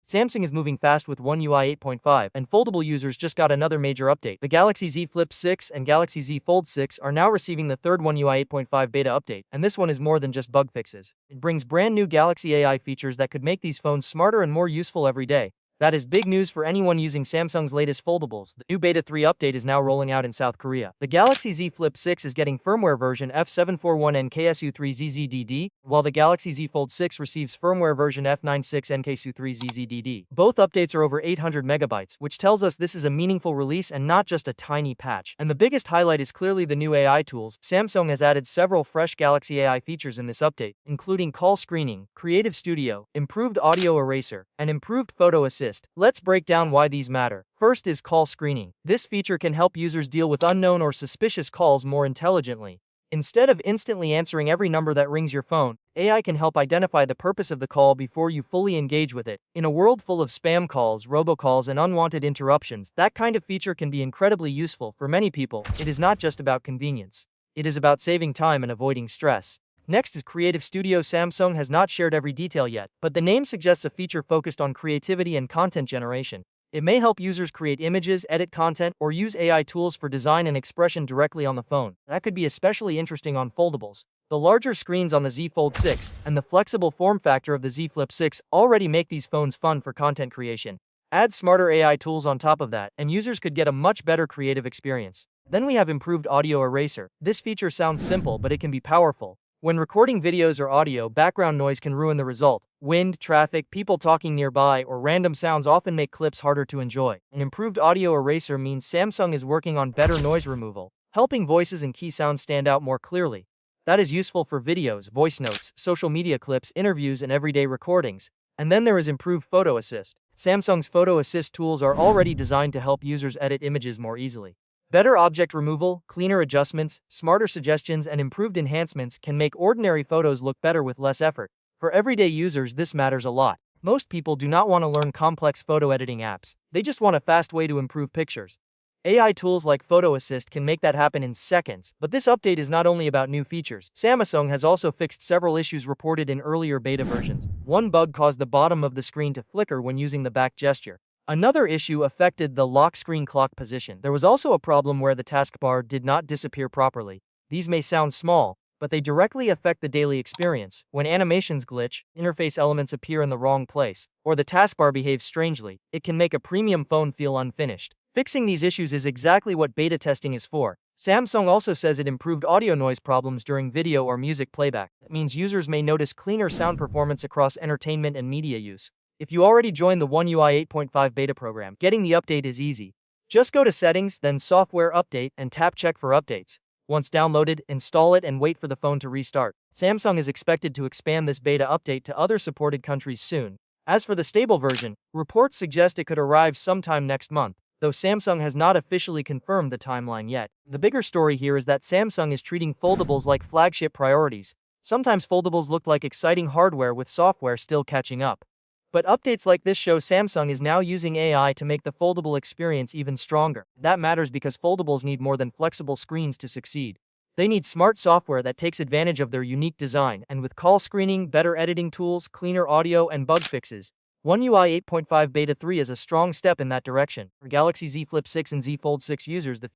Samsung is moving fast with One UI 8.5, and foldable users just got another major update. The Galaxy Z Flip 6 and Galaxy Z Fold 6 are now receiving the third One UI 8.5 beta update, and this one is more than just bug fixes. It brings brand new Galaxy AI features that could make these phones smarter and more useful every day. That is big news for anyone using Samsung's latest foldables. The new Beta 3 update is now rolling out in South Korea. The Galaxy Z Flip 6 is getting firmware version F741NKSU3ZZDD, while the Galaxy Z Fold 6 receives firmware version F96NKSU3ZZDD. Both updates are over 800 megabytes, which tells us this is a meaningful release and not just a tiny patch. And the biggest highlight is clearly the new AI tools. Samsung has added several fresh Galaxy AI features in this update, including call screening, Creative Studio, improved audio eraser, and improved photo assist. Let's break down why these matter. First is call screening. This feature can help users deal with unknown or suspicious calls more intelligently. Instead of instantly answering every number that rings your phone, AI can help identify the purpose of the call before you fully engage with it. In a world full of spam calls, robocalls, and unwanted interruptions, that kind of feature can be incredibly useful. For many people, it is not just about convenience. It is about saving time and avoiding stress. Next is Creative Studio. Samsung has not shared every detail yet, but the name suggests a feature focused on creativity and content generation. It may help users create images, edit content, or use AI tools for design and expression directly on the phone. That could be especially interesting on foldables. The larger screens on the Z Fold 6 and the flexible form factor of the Z Flip 6 already make these phones fun for content creation. Add smarter AI tools on top of that, and users could get a much better creative experience. Then we have improved audio eraser. This feature sounds simple, but it can be powerful. When recording videos or audio, background noise can ruin the result. Wind, traffic, people talking nearby, or random sounds often make clips harder to enjoy. An improved audio eraser means Samsung is working on better noise removal, helping voices and key sounds stand out more clearly. That is useful for videos, voice notes, social media clips, interviews, and everyday recordings. And then there is improved photo assist. Samsung's photo assist tools are already designed to help users edit images more easily. Better object removal, cleaner adjustments, smarter suggestions, and improved enhancements can make ordinary photos look better with less effort. For everyday users, this matters a lot. Most people do not want to learn complex photo editing apps. They just want a fast way to improve pictures. AI tools like Photo Assist can make that happen in seconds. But this update is not only about new features. Samsung has also fixed several issues reported in earlier beta versions. One bug caused the bottom of the screen to flicker when using the back gesture. Another issue affected the lock screen clock position. There was also a problem where the taskbar did not disappear properly. These may sound small, but they directly affect the daily experience. When animations glitch, interface elements appear in the wrong place, or the taskbar behaves strangely, it can make a premium phone feel unfinished. Fixing these issues is exactly what beta testing is for. Samsung also says it improved audio noise problems during video or music playback. That means users may notice cleaner sound performance across entertainment and media use. If you already joined the One UI 8.5 beta program, getting the update is easy. Just go to Settings, then Software Update, and tap Check for updates. Once downloaded, install it and wait for the phone to restart. Samsung is expected to expand this beta update to other supported countries soon. As for the stable version, reports suggest it could arrive sometime next month, though Samsung has not officially confirmed the timeline yet. The bigger story here is that Samsung is treating foldables like flagship priorities. Sometimes foldables look like exciting hardware with software still catching up. But updates like this show Samsung is now using AI to make the foldable experience even stronger. That matters because foldables need more than flexible screens to succeed. They need smart software that takes advantage of their unique design, and with call screening, better editing tools, cleaner audio, and bug fixes, One UI 8.5 Beta 3 is a strong step in that direction. For Galaxy Z Flip 6 and Z Fold 6 users, the